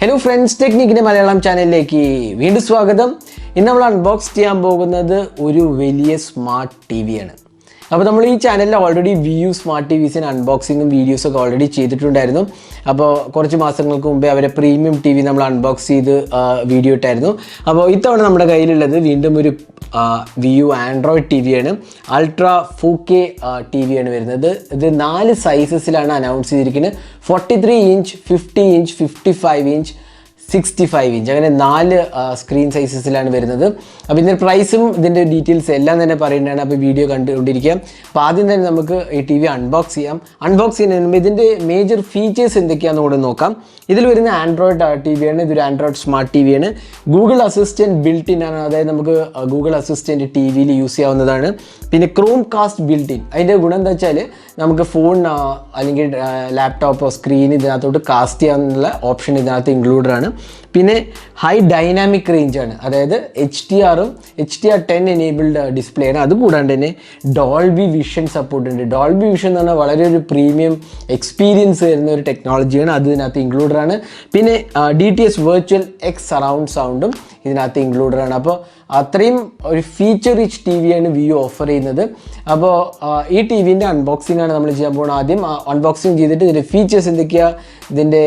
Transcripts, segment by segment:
Hello friends, Technique Malayalam channel like വീണ്ടും സ്വാഗതം. ഇന്ന് നമ്മൾ അൺബോക്സ് ചെയ്യാൻ പോകുന്നത് ഒരു വലിയ സ്മാർട്ട് ടിവി ആണ്. അപ്പോൾ നമ്മൾ ഈ ചാനലിൽ ഓൾറെഡി വ്യൂ സ്മാർട്ട് ടിവിസിന് അൺബോക്സിങ്ങും വീഡിയോസ് ഒക്കെ ഓൾറെഡി ചെയ്തിട്ടുണ്ടായിരുന്നു. അപ്പോൾ കുറച്ച് മാസങ്ങൾക്ക് മുമ്പേ അവരെ പ്രീമിയം ടി വി നമ്മൾ അൺബോക്സ് ചെയ്ത് വീഡിയോ ഇട്ടായിരുന്നു. അപ്പോൾ ഇത്തവണ നമ്മുടെ കയ്യിലുള്ളത് വീണ്ടും ഒരു വ്യൂ ആൻഡ്രോയിഡ് ടി വിയാണ്. അൾട്രാ 4K ടി വിയാണ് വരുന്നത്. ഇത് 4 സൈസസിലാണ് അനൗൺസ് ചെയ്തിരിക്കുന്നത്. 43 ഇഞ്ച്, 50 ഇഞ്ച്, 55 ഇഞ്ച്, 65 ഇഞ്ച്, അങ്ങനെ 4 സ്ക്രീൻ സൈസസിലാണ് വരുന്നത്. അപ്പോൾ ഇതിൻ്റെ പ്രൈസും ഇതിൻ്റെ ഡീറ്റെയിൽസ് എല്ലാം തന്നെ പറയുന്നതാണ്. അപ്പോൾ വീഡിയോ കണ്ടുകൊണ്ടിരിക്കാം. അപ്പോൾ ആദ്യം തന്നെ നമുക്ക് ഈ ടി വി അൺബോക്സ് ചെയ്യാം. അൺബോക്സ് ചെയ്യുന്നതിന് മുമ്പ് ഇതിൻ്റെ മേജർ ഫീച്ചേഴ്സ് എന്തൊക്കെയാണെന്ന് കൂടെ നോക്കാം. ഇതിൽ വരുന്ന ആൻഡ്രോയിഡ് ടി വിയാണ്. ഇതൊരു ആൻഡ്രോയിഡ് സ്മാർട്ട് ടി വിയാണ്. ഗൂഗിൾ അസിസ്റ്റൻറ്റ് ബിൽട്ട് ഇൻ ആണ്, അതായത് നമുക്ക് ഗൂഗിൾ അസിസ്റ്റൻറ്റ് ടി വിയിൽ യൂസ് ചെയ്യാവുന്നതാണ്. പിന്നെ ക്രോം കാസ്റ്റ് ബിൽട്ട് ഇൻ, അതിൻ്റെ ഗുണം എന്താ വെച്ചാൽ നമുക്ക് ഫോൺ അല്ലെങ്കിൽ ലാപ്ടോപ്പോ സ്ക്രീൻ ഇതിനകത്തോട്ട് കാസ്റ്റ് ചെയ്യാനുള്ള ഓപ്ഷൻ ഇതിനകത്ത് ഇൻക്ലൂഡഡ് ആണ്. പിന്നെ ഹൈ ഡൈനാമിക് റേഞ്ചാണ്, അതായത് HDR10 എനേബിൾഡ് ഡിസ്പ്ലേ ആണ്. അതുകൂടാണ്ട് തന്നെ ഡോൾബി വിഷൻ സപ്പോർട്ട് ഉണ്ട്. ഡോൾബി വിഷൻ എന്ന് പറഞ്ഞാൽ വളരെ ഒരു പ്രീമിയം എക്സ്പീരിയൻസ് വരുന്ന ഒരു ടെക്നോളജിയാണ്, അത് ഇതിനകത്ത് ഇൻക്ലൂഡഡ് ആണ്. പിന്നെ DTS വെർച്വൽ എക്സ് സറൗണ്ട് സൗണ്ടും ഇതിനകത്ത് ഇൻക്ലൂഡഡ് ആണ്. അപ്പോൾ അത്രയും ഒരു ഫീച്ചർ റിച്ച് ടി വിയാണ് വ്യൂ ഓഫർ ചെയ്യുന്നത്. അപ്പോൾ ഈ ടി വിൻ്റെ അൺബോക്സിംഗ് ആണ് നമ്മൾ ചെയ്യാൻ പോകുന്നത്. ആദ്യം അൺബോക്സിങ് ചെയ്തിട്ട് ഇതിൻ്റെ ഫീച്ചേഴ്സ് എന്തൊക്കെയാണ്, ഇതിൻ്റെ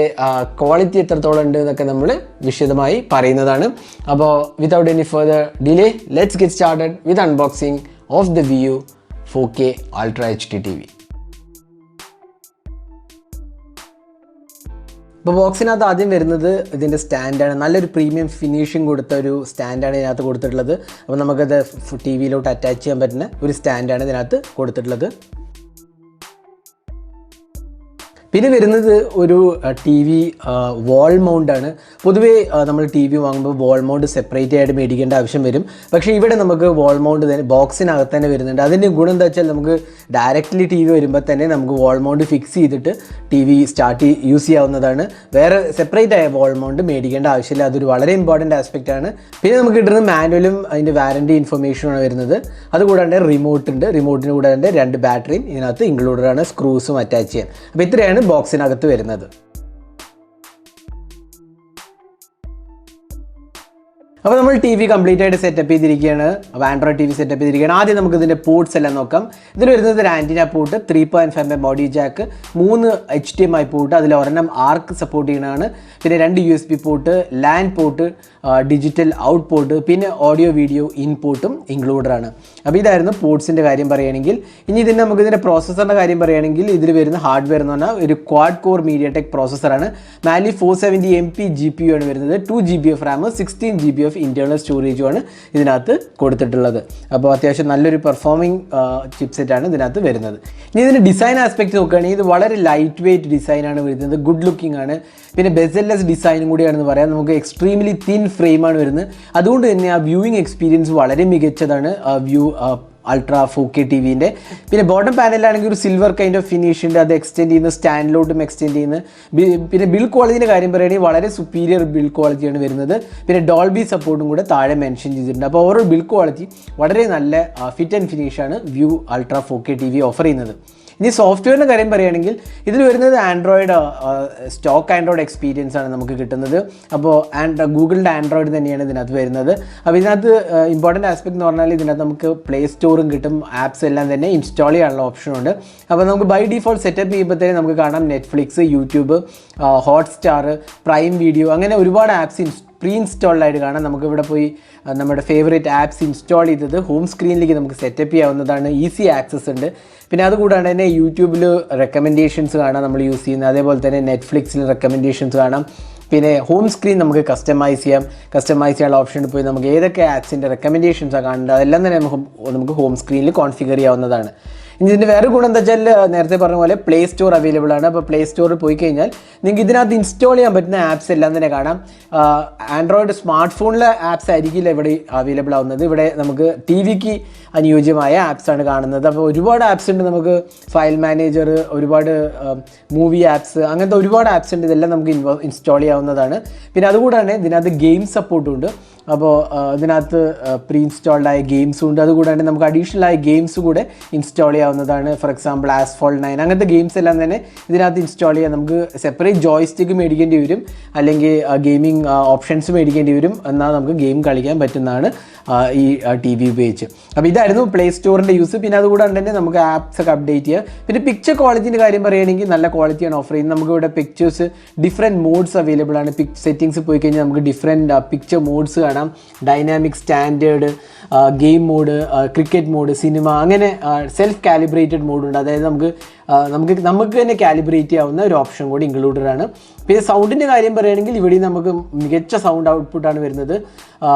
ക്വാളിറ്റി എത്രത്തോളം ഉണ്ട് എന്നൊക്കെ നമ്മൾ വിശദമായി പറയുന്നതാണ്. അപ്പോൾ without any further delay, let's get started with unboxing of the view 4K Ultra HD TV. ഇപ്പോൾ ബോക്സിനകത്ത് ആദ്യം വരുന്നത് ഇതിൻ്റെ സ്റ്റാൻഡാണ്. നല്ലൊരു പ്രീമിയം ഫിനിഷിങ് കൊടുത്ത ഒരു സ്റ്റാൻഡാണ് ഇതിനകത്ത് കൊടുത്തിട്ടുള്ളത്. അപ്പോൾ നമുക്കത് ടി വിയിലോട്ട് അറ്റാച്ച് ചെയ്യാൻ പറ്റുന്ന ഒരു സ്റ്റാൻഡാണ് ഇതിനകത്ത് കൊടുത്തിട്ടുള്ളത്. പിന്നെ വരുന്നത് ഒരു ടി വി വാൾ മൗണ്ടാണ്. പൊതുവേ നമ്മൾ ടി വി വാങ്ങുമ്പോൾ വാൾ മൗണ്ട് സെപ്പറേറ്റ് ആയിട്ട് മേടിക്കേണ്ട ആവശ്യം വരും. പക്ഷേ ഇവിടെ നമുക്ക് വാൾ മൗണ്ട് തന്നെ ബോക്സിനകത്ത് തന്നെ വരുന്നുണ്ട്. അതിൻ്റെ ഗുണം എന്താ വെച്ചാൽ നമുക്ക് ഡയറക്റ്റ്ലി ടി വി വരുമ്പോൾ തന്നെ നമുക്ക് വാൾ മൗണ്ട് ഫിക്സ് ചെയ്തിട്ട് ടി വി യൂസ് ചെയ്യാവുന്നതാണ്. വേറെ സെപ്പറേറ്റ് ആയ വാൾ മൗണ്ട് മേടിക്കേണ്ട ആവശ്യമില്ല. അതൊരു വളരെ ഇമ്പോർട്ടൻ്റ് ആസ്പെക്റ്റ് ആണ്. പിന്നെ നമുക്ക് കിട്ടുന്ന മാനുവലും അതിൻ്റെ വാറൻറ്റി ഇൻഫർമേഷനുമാണ് വരുന്നത്. അതുകൂടാണ്ട് റിമോട്ട് ഉണ്ട്. റിമോട്ടിന് കൂടാണ്ട് 2 ബാറ്ററിയും ഇതിനകത്ത് ഇൻക്ലൂഡഡ് ആണ്, സ്ക്രൂസും അറ്റാച്ച് ചെയ്യാൻ. അപ്പോൾ ഇത്രയാണ് ബോക്സിനകത്ത് വരുന്നത്. അപ്പോൾ നമ്മൾ ടി വി കംപ്ലീറ്റ് ആയിട്ട് സെറ്റപ്പ് ചെയ്തിരിക്കുകയാണ്. അപ്പോൾ ആൻഡ്രോയിഡ് ടി വി സെറ്റപ്പ് ചെയ്തിരിക്കുകയാണ്. ആദ്യം നമുക്ക് ഇതിൻ്റെ പോർട്സ് എല്ലാം നോക്കാം. ഇതിൽ വരുന്നത് ഒരു antenna port, 3.5mm body jack, 3 HDMI port, അതിൽ ഒരെണ്ണം ആർക്ക് സപ്പോർട്ട് ചെയ്യുന്നതാണ്. പിന്നെ 2 USB port, LAN port, digital out port, പിന്നെ ഓഡിയോ വീഡിയോ ഇൻപുട്ടും ഇൻക്ലൂഡഡ് ആണ്. അപ്പോൾ ഇതായിരുന്നു പോർട്സിൻ്റെ കാര്യം പറയുകയാണെങ്കിൽ. ഇനി ഇതിന് നമുക്ക് ഇതിൻ്റെ പ്രോസസ്സറിൻ്റെ കാര്യം പറയുകയാണെങ്കിൽ ഇതിൽ വരുന്ന ഹാർഡ്വെയർ എന്ന് പറഞ്ഞാൽ ഒരു ക്വാഡ് കോർ MediaTek പ്രോസസ്സറാണ്. മാലി 470MP GPU ആണ് വരുന്നത്. 2GB of RAM, 16GB of internal സ്റ്റോറേജുമാണ് ഇതിനകത്ത് കൊടുത്തിട്ടുള്ളത്. അപ്പോൾ അത്യാവശ്യം നല്ലൊരു പെർഫോമിംഗ് ചിപ്സെറ്റാണ് ഇതിനകത്ത് വരുന്നത്. ഇനി ഇതിൻ്റെ ഡിസൈൻ ആസ്പെക്ട് നോക്കുകയാണെങ്കിൽ ഇത് വളരെ ലൈറ്റ് വെയ്റ്റ് ഡിസൈനാണ് വരുന്നത്. ഗുഡ് ലുക്കിംഗ് ആണ്. പിന്നെ ബെസൽലെസ് ഡിസൈനും കൂടിയാണെന്ന് പറയാം. നമുക്ക് എക്സ്ട്രീംലി തിൻ ഫ്രെയിമാണ് വരുന്നത്. അതുകൊണ്ട് തന്നെ ആ വ്യൂയിങ് എക്സ്പീരിയൻസ് വളരെ മികച്ചതാണ് വ്യൂ അൾട്രാ 4K ടി വിൻ്റെ. പിന്നെ ബോട്ടം പാനലിലാണെങ്കിൽ ഒരു സിൽവർ കൈൻഡ് ഓഫ് ഫിനിഷ് ഉണ്ട്. അത് എക്സ്റ്റെൻഡ് ചെയ്യുന്ന സ്റ്റാൻഡിലോട്ടും എക്സ്റ്റെൻഡ് ചെയ്യുന്ന. പിന്നെ ബിൽഡ് ക്വാളിറ്റിൻ്റെ കാര്യം പറയുകയാണെങ്കിൽ വളരെ സുപ്പീരിയർ ബിൽഡ് ക്വാളിറ്റിയാണ് വരുന്നത്. പിന്നെ ഡോൾബി സപ്പോർട്ടും കൂടെ താഴെ മെൻഷൻ ചെയ്തിട്ടുണ്ട്. അപ്പോൾ ഓവറോൾ ബിൽഡ് ക്വാളിറ്റി വളരെ നല്ല ഫിറ്റ് ആൻഡ് ഫിനിഷാണ് Vu ultra 4K TV offer ചെയ്യുന്നത്. ഇനി സോഫ്റ്റ്വെയറിൻ്റെ കാര്യം പറയുകയാണെങ്കിൽ ഇതിൽ വരുന്നത് ആൻഡ്രോയിഡ് സ്റ്റോക്ക് ആൻഡ്രോയിഡ് എക്സ്പീരിയൻസ് ആണ് നമുക്ക് കിട്ടുന്നത്. അപ്പോൾ ഗൂഗിളിൻ്റെ ആൻഡ്രോയിഡ് തന്നെയാണ് ഇതിനകത്ത് വരുന്നത്. അപ്പോൾ ഇതിനകത്ത് ഇമ്പോർട്ടൻറ്റ് ആസ്പെക്ട് എന്ന് പറഞ്ഞാൽ ഇതിനകത്ത് നമുക്ക് പ്ലേ സ്റ്റോറും കിട്ടും, ആപ്സ് എല്ലാം തന്നെ ഇൻസ്റ്റാൾ ചെയ്യാനുള്ള ഓപ്ഷനുണ്ട്. അപ്പോൾ നമുക്ക് ബൈ ഡിഫോൾട്ട് സെറ്റപ്പ് ചെയ്യുമ്പോഴത്തേന് നമുക്ക് കാണാം Netflix, YouTube, Hotstar, prime video, അങ്ങനെ ഒരുപാട് ആപ്സ് പ്രീ ഇൻസ്റ്റാൾഡ് ആയിട്ട് കാണാം. നമുക്ക് ഇവിടെ പോയി നമ്മുടെ ഫേവറേറ്റ് ആപ്സ് ഇൻസ്റ്റാൾ ചെയ്തത് ഹോം സ്ക്രീനിലേക്ക് നമുക്ക് സെറ്റപ്പ് ചെയ്യാവുന്നതാണ്. ഈസി ആക്സസ് ഉണ്ട്. പിന്നെ അതുകൂടാണ്ട് തന്നെ യൂട്യൂബിൽ റെക്കമെൻഡേഷൻസ് കാണാം നമ്മൾ യൂസ് ചെയ്യുന്നത്. അതേപോലെ തന്നെ നെറ്റ്ഫ്ലിക്സിൽ റെക്കമെൻഡേഷൻസ് കാണാം. പിന്നെ ഹോം സ്ക്രീൻ നമുക്ക് കസ്റ്റമൈസ് ചെയ്യാനുള്ള ഓപ്ഷനിൽ പോയി നമുക്ക് ഏതൊക്കെ ആപ്സിൻ്റെ റെക്കമെൻഡേഷൻസാണ് കാണേണ്ടത് അതെല്ലാം തന്നെ നമുക്ക് ഹോം സ്ക്രീനിൽ കോൺഫിഗർ ചെയ്യാവുന്നതാണ്. ഇനി ഇതിൻ്റെ വേറെ ഗുണം എന്താ വെച്ചാൽ നേരത്തെ പറഞ്ഞ പോലെ പ്ലേ സ്റ്റോർ അവൈലബിൾ ആണ്. അപ്പോൾ പ്ലേ സ്റ്റോറിൽ പോയി കഴിഞ്ഞാൽ നിങ്ങൾക്ക് ഇതിനകത്ത് ഇൻസ്റ്റാൾ ചെയ്യാൻ പറ്റുന്ന ആപ്സ് എല്ലാം തന്നെ കാണാം. ആൻഡ്രോയിഡ് സ്മാർട്ട് ഫോണിലെ ആപ്സ് ആയിരിക്കില്ല ഇവിടെ അവൈലബിൾ ആവുന്നത്. ഇവിടെ നമുക്ക് ടി വിക്ക് അനുയോജ്യമായ ആപ്സാണ് കാണുന്നത്. അപ്പോൾ ഒരുപാട് ആപ്സ് ഉണ്ട്. നമുക്ക് ഫയൽ മാനേജർ, ഒരുപാട് മൂവി ആപ്സ്, അങ്ങനത്തെ ഒരുപാട് ആപ്സ് ഉണ്ട്. ഇതെല്ലാം നമുക്ക് ഇൻസ്റ്റാൾ ചെയ്യാവുന്നതാണ്. പിന്നെ അതുകൂടാണ് ഇതിനകത്ത് ഗെയിം സപ്പോർട്ടും ഉണ്ട്. അപ്പോൾ ഇതിനകത്ത് പ്രീ ഇൻസ്റ്റാൾഡ് ആയ ഗെയിംസും ഉണ്ട്. അതുകൂടാണ്ട് നമുക്ക് അഡീഷണൽ ആയ ഗെയിംസ് കൂടെ ഇൻസ്റ്റാൾ ചെയ്യാവുന്നതാണ്. ഫോർ എക്സാമ്പിൾ ആസ്ഫോൾട്ട് 9 അങ്ങനത്തെ ഗെയിംസ് എല്ലാം തന്നെ ഇതിനകത്ത് ഇൻസ്റ്റാൾ ചെയ്യാൻ നമുക്ക് സെപ്പറേറ്റ് ജോയ്സ്റ്റിക്ക് മേടിക്കേണ്ടി വരും, അല്ലെങ്കിൽ ഗെയിമിംഗ് ഓപ്ഷൻസ് മേടിക്കേണ്ടി വരും. എന്നാൽ നമുക്ക് ഗെയിം കളിക്കാൻ പറ്റുന്നതാണ് ഈ ടി വി ഉപയോഗിച്ച്. അപ്പോൾ ഇതായിരുന്നു പ്ലേ സ്റ്റോറിൻ്റെ യൂസ്. പിന്നെ അതുകൂടാണ്ട് തന്നെ നമുക്ക് ആപ്സ് ഒക്കെ അപ്ഡേറ്റ് ചെയ്യാം. പിന്നെ പിക്ചർ ക്വാളിറ്റിൻ്റെ കാര്യം പറയുകയാണെങ്കിൽ നല്ല ക്വാളിറ്റിയാണ് ഓഫർ ചെയ്യുന്നത്. നമുക്ക് ഇവിടെ പിക്ചേഴ്സ് ഡിഫറെൻറ്റ് മോഡ്സ് അവൈലബിൾ ആണ്. സെറ്റിങ്സ് പോയി കഴിഞ്ഞാൽ നമുക്ക് ഡിഫറെൻറ്റ് പിക്ചർ മോഡ്സ് കാണാം. Dynamic, standard, game mode, cricket mode, cinema, അങ്ങനെ സെൽഫ് കാലിബ്രേറ്റഡ് മോഡുണ്ട്. അതായത് നമുക്ക് തന്നെ കാലിബ്രേറ്റ് ചെയ്യാവുന്ന ഒരു ഓപ്ഷൻ കൂടി ഇൻക്ലൂഡഡ് ആണ്. പിന്നെ സൗണ്ടിൻ്റെ കാര്യം പറയുകയാണെങ്കിൽ ഇവിടെ നമുക്ക് മികച്ച സൗണ്ട് ഔട്ട്പുട്ടാണ് വരുന്നത്.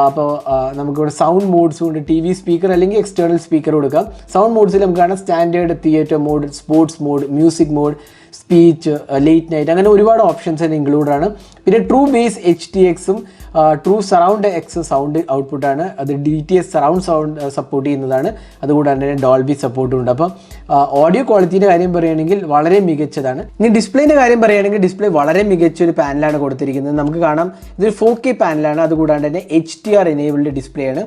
അപ്പോൾ നമുക്കിവിടെ സൗണ്ട് മോഡ്സും ഉണ്ട്. ടി വി സ്പീക്കർ അല്ലെങ്കിൽ എക്സ്റ്റേണൽ സ്പീക്കർ കൊടുക്കാം. സൗണ്ട് മോഡ്സിൽ നമുക്ക് കാണാം standard, theatre mode, sports mode, music mode, speech, late night, അങ്ങനെ ഒരുപാട് ഓപ്ഷൻസ് തന്നെ ഇൻക്ലൂഡ് ആണ്. പിന്നെ ട്രൂ ബേസ് HTXും ട്രൂ സറൗണ്ട് എക്സ് സൗണ്ട് ഔട്ട്പുട്ടാണ്. അത് DTS സറൗണ്ട് സൗണ്ട് സപ്പോർട്ട് ചെയ്യുന്നതാണ്. അതുകൂടാണ്ട് തന്നെ ഡോൾബി സപ്പോർട്ടും ഉണ്ട്. അപ്പം ഓഡിയോ ക്വാളിറ്റിയുടെ കാര്യം പറയുകയാണെങ്കിൽ വളരെ മികച്ചതാണ്. ഇനി ഡിസ്പ്ലേൻ്റെ കാര്യം പറയുകയാണെങ്കിൽ ഡിസ്പ്ലേ വളരെ മികച്ചൊരു പാനലാണ് കൊടുത്തിരിക്കുന്നത്. നമുക്ക് കാണാം ഇതൊരു 4K പാനലാണ്. അതുകൂടാണ്ട് തന്നെ HDR എനേബിൾഡ് ഡിസ്പ്ലേ ആണ്.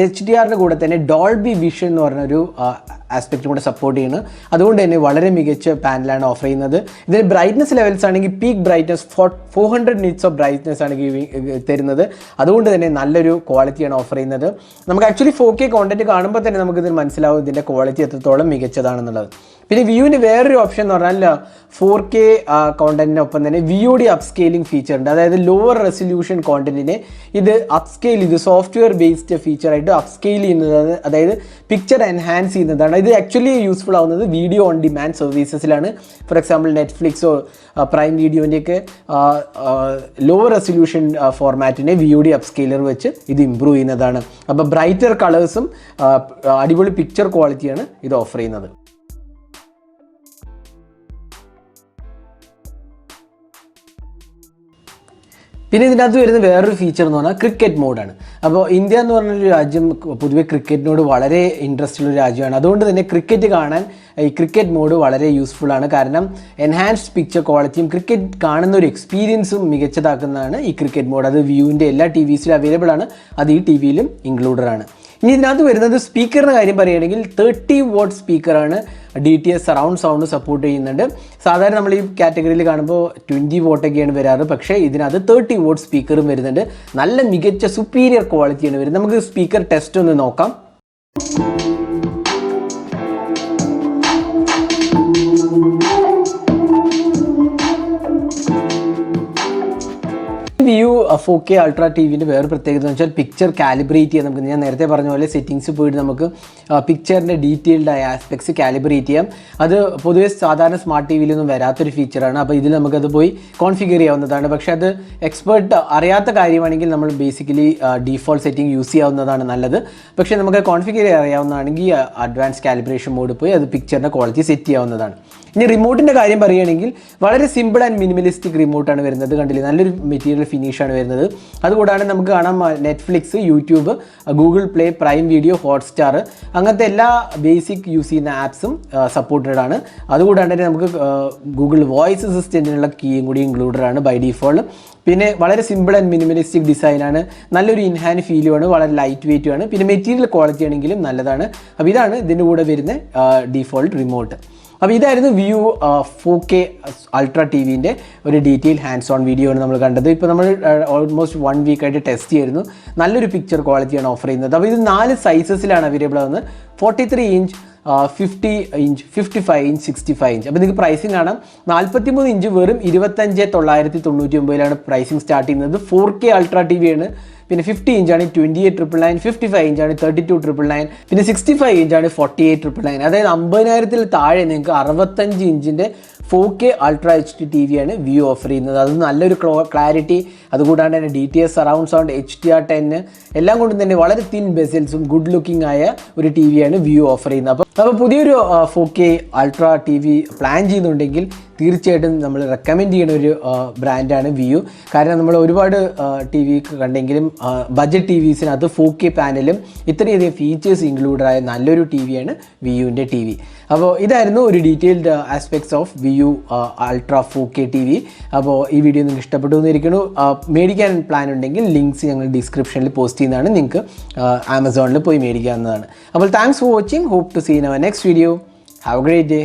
HDRൻ്റെ കൂടെ തന്നെ ഡോൾബി വിഷൻ എന്ന് പറഞ്ഞൊരു ആസ്പെക്റ്റും കൂടെ സപ്പോർട്ട് ചെയ്യുന്നു. അതുകൊണ്ട് തന്നെ വളരെ മികച്ച പാനലാണ് ഓഫർ ചെയ്യുന്നത്. ഇതിന് ബ്രൈറ്റ്നസ് ലെവൽസ് ആണെങ്കിൽ peak brightness 400 nits of brightness ആണ് തരുന്നത്. അതുകൊണ്ട് തന്നെ നല്ലൊരു ക്വാളിറ്റിയാണ് ഓഫർ ചെയ്യുന്നത്. നമുക്ക് ആക്ച്വലി 4K കോണ്ടന്റ് കാണുമ്പോൾ തന്നെ നമുക്കിതിന് മനസ്സിലാവും ഇതിൻ്റെ ക്വാളിറ്റി എത്രത്തോളം മികച്ചതാണെന്നുള്ളത്. പിന്നെ വ്യൂവിന് വേറൊരു ഓപ്ഷൻ എന്ന് പറഞ്ഞാൽ 4K കോണ്ടന്റിനൊപ്പം തന്നെ VOD അപ്സ്കെയിലിംഗ് ഫീച്ചർ ഉണ്ട്. അതായത് ലോവർ റെസൊല്യൂഷൻ കോണ്ടന്റിനെ ഇത് അപ്സ്കെയിൽ ചെയ്ത് സോഫ്റ്റ്വെയർ ബേസ്ഡ് ഫീച്ചറായിട്ട് അപ്സ്കെയിൽ ചെയ്യുന്നത്, അതായത് പിക്ചർ എൻഹാൻസ് ചെയ്യുന്നതാണ്. ഇത് ആക്ച്വലി യൂസ്ഫുൾ ആവുന്നത് വീഡിയോ ഓൺ ഡിമാൻഡ് സർവീസസിലാണ്. ഫോർ എക്സാമ്പിൾ നെറ്റ്ഫ്ലിക്സോ പ്രൈം വീഡിയോൻ്റെയൊക്കെ ലോവർ റെസൊല്യൂഷൻ ഫോർമാറ്റിനെ VOD അപ്സ്കെയിലർ വെച്ച് ഇത് ഇമ്പ്രൂവ് ചെയ്യുന്നതാണ്. അപ്പോൾ ബ്രൈറ്റർ കളേഴ്സും അടിപൊളി പിക്ചർ ക്വാളിറ്റിയാണ് ഇത് ഓഫർ ചെയ്യുന്നത്. പിന്നെ ഇതിനകത്ത് വരുന്ന വേറൊരു ഫീച്ചർ എന്ന് പറഞ്ഞാൽ ക്രിക്കറ്റ് മോഡാണ്. അപ്പോൾ ഇന്ത്യ എന്ന് പറഞ്ഞൊരു രാജ്യം പൊതുവെ ക്രിക്കറ്റിനോട് വളരെ ഇൻട്രസ്റ്റ് ഉള്ള രാജ്യമാണ്. അതുകൊണ്ട് തന്നെ ക്രിക്കറ്റ് കാണാൻ ഈ ക്രിക്കറ്റ് മോഡ് വളരെ യൂസ്ഫുൾ ആണ്. കാരണം എൻഹാൻസ്ഡ് പിക്ചർ ക്വാളിറ്റിയും ക്രിക്കറ്റ് കാണുന്ന ഒരു എക്സ്പീരിയൻസും മികച്ചതാക്കുന്നതാണ് ഈ ക്രിക്കറ്റ് മോഡ്. അത് വ്യൂവിൻ്റെ എല്ലാ TVസിലും അവൈലബിൾ ആണ്. അത് ഈ TVയിലും ഇൻക്ലൂഡഡ് ആണ്. ഇനി ഇതിനകത്ത് വരുന്നത് സ്പീക്കറിൻ്റെ കാര്യം പറയുകയാണെങ്കിൽ 30 വാട്ട് സ്പീക്കറാണ്. DTS സറൗണ്ട് സൗണ്ട് സപ്പോർട്ട് ചെയ്യുന്നുണ്ട്. സാധാരണ നമ്മൾ ഈ കാറ്റഗറിയിൽ കാണുമ്പോൾ 20 വാട്ടൊക്കെയാണ് വരാറ്. പക്ഷേ ഇതിനകത്ത് 30 വാട്ട് സ്പീക്കറും വരുന്നുണ്ട്. നല്ല മികച്ച സുപ്പീരിയർ ക്വാളിറ്റിയാണ് വരുന്നത്. നമുക്ക് സ്പീക്കർ ടെസ്റ്റ് ഒന്ന് നോക്കാം. വ്യൂ 4K അൾട്രാ TVൻ്റെ വേറെ പ്രത്യേകത എന്ന് വെച്ചാൽ പിക്ചർ കാലിബ്രേറ്റ് ചെയ്യാം. നമുക്ക് ഞാൻ നേരത്തെ പറഞ്ഞ പോലെ സെറ്റിങ്സ് പോയിട്ട് നമുക്ക് പിക്ചറിൻ്റെ ഡീറ്റെയിൽഡ് ആയ ആസ്പെക്ട്സ് കാലിബ്രേറ്റ് ചെയ്യാം. അത് പൊതുവേ സാധാരണ സ്മാർട്ട് TVയിലൊന്നും വരാത്തൊരു ഫീച്ചറാണ്. അപ്പോൾ ഇതിൽ നമുക്കത് പോയി കോൺഫിഗർ ചെയ്യാവുന്നതാണ്. പക്ഷേ അത് എക്സ്പേർട്ട് അറിയാത്ത കാര്യമാണെങ്കിൽ നമ്മൾ ബേസിക്കലി ഡീഫോൾട്ട് സെറ്റിംഗ് യൂസ് ചെയ്യാവുന്നതാണ് നല്ലത്. പക്ഷേ നമുക്ക് കോൺഫിഗർ അറിയാവുന്നതാണെങ്കിൽ അഡ്വാൻസ് കാലിബ്രേഷൻ മോഡ് പോയി അത് പിക്ചറിൻ്റെ ക്വാളിറ്റി സെറ്റ് ചെയ്യാവുന്നതാണ്. ഇനി റിമോട്ടിൻ്റെ കാര്യം പറയുകയാണെങ്കിൽ വളരെ സിമ്പിൾ ആൻഡ് മിനിമലിസ്റ്റിക് റിമോട്ടാണ് വരുന്നത്. കണ്ടില്ലേ, നല്ലൊരു മെറ്റീരിയൽ ഫിനിഷാണ് വരുന്നത്. അതുകൂടാതെ നമുക്ക് കാണാം Netflix, YouTube, Google play, prime video, Hotstar അങ്ങനത്തെ എല്ലാ ബേസിക് യൂസ് ചെയ്യുന്ന ആപ്സും സപ്പോർട്ടഡ് ആണ്. അതുകൂടാണ്ട് തന്നെ നമുക്ക് ഗൂഗിൾ വോയിസ് അസിസ്റ്റൻറ്റിനുള്ള കീയും കൂടി ഇൻക്ലൂഡഡ് ആണ് ബൈ ഡീഫോൾട്ട്. പിന്നെ വളരെ സിമ്പിൾ ആൻഡ് മിനിമലിസ്റ്റിക് ഡിസൈനാണ്. നല്ലൊരു ഇൻഹാൻഡ് ഫീലുമാണ്. വളരെ ലൈറ്റ് വെയ്റ്റുമാണ്. പിന്നെ മെറ്റീരിയൽ ക്വാളിറ്റി ആണെങ്കിലും നല്ലതാണ്. അപ്പോൾ ഇതാണ് ഇതിൻ്റെ കൂടെ വരുന്ന ഡീഫോൾട്ട് റിമോട്ട്. അപ്പോൾ ഇതായിരുന്നു വ്യൂ 4K അൾട്രാ TVൻ്റെ ഒരു ഡീറ്റെയിൽ ഹാൻഡ്സ് ഓൺ വീഡിയോ ആണ് നമ്മൾ കണ്ടത്. ഇപ്പോൾ നമ്മൾ ഓൾമോസ്റ്റ് 1 വീക്കായിട്ട് ടെസ്റ്റ് ചെയ്യുന്നു. നല്ലൊരു പിക്ചർ ക്വാളിറ്റിയാണ് ഓഫർ ചെയ്യുന്നത്. അപ്പോൾ ഇത് 4 സൈസസിലാണ് അവൈലബിൾ ആവുന്നത്. 43 ഇഞ്ച്, 50 ഇഞ്ച്, 55 ഇഞ്ച്, 65 ഇഞ്ച്. അപ്പോൾ നിങ്ങൾക്ക് പ്രൈസിങ് കാണാം. 43 ഇഞ്ച് വെറും 25,999 പ്രൈസിങ് സ്റ്റാർട്ട് ചെയ്യുന്നത്. 4K അൾട്രാ TV ആണ്. പിന്നെ 50 ഇഞ്ചാണ് 28,999, 55 ഇഞ്ചാണ് 32,999, പിന്നെ 65 ഇഞ്ചാണ് 48,999. അതായത് 50,000-ൽ താഴെ നിങ്ങൾക്ക് 65 ഇഞ്ചിൻ്റെ 4K അൾട്രാ HD TV ആണ് വ്യൂ ഓഫർ ചെയ്യുന്നത്. അത് നല്ലൊരു ക്ലാരിറ്റി, അതുകൂടാണ്ട് തന്നെ DTS സറൗണ്ട് സൗണ്ട്, HDR10 എല്ലാം കൊണ്ടും തന്നെ വളരെ തിൻ ബെസൽസും ഗുഡ് ലുക്കിംഗ് ആയ ഒരു TV ആണ് വ്യൂ ഓഫർ ചെയ്യുന്നത്. അപ്പോൾ പുതിയൊരു 4K അൾട്രാ TV പ്ലാൻ ചെയ്യുന്നുണ്ടെങ്കിൽ തീർച്ചയായിട്ടും നമ്മൾ റെക്കമെൻഡ് ചെയ്യുന്ന ഒരു ബ്രാൻഡാണ് വിയു. കാരണം നമ്മൾ ഒരുപാട് ടി വി കണ്ടെങ്കിലും ബഡ്ജറ്റ് ടി വിസിനകത്ത് 4K പാനലും ഇത്രയധികം ഫീച്ചേഴ്സ് ഇൻക്ലൂഡായ നല്ലൊരു ടി വിയാണ് വിയുവിൻ്റെ ടി വി. അപ്പോൾ ഇതായിരുന്നു ഒരു detailed aspects of Vu ultra 4K TV. അപ്പോൾ ഈ വീഡിയോ നിങ്ങൾക്ക് ഇഷ്ടപ്പെട്ടു എന്നിരിക്കുന്നു. മേടിക്കാൻ പ്ലാൻ ഉണ്ടെങ്കിൽ ലിങ്ക്സ് ഞങ്ങൾ ഡിസ്ക്രിപ്ഷനിൽ പോസ്റ്റ് ചെയ്യുന്നതാണ്. നിങ്ങൾക്ക് ആമസോണിൽ പോയി മേടിക്കാവുന്നതാണ്. അപ്പോൾ thanks for watching. Hope to see in our next video. Have a great day.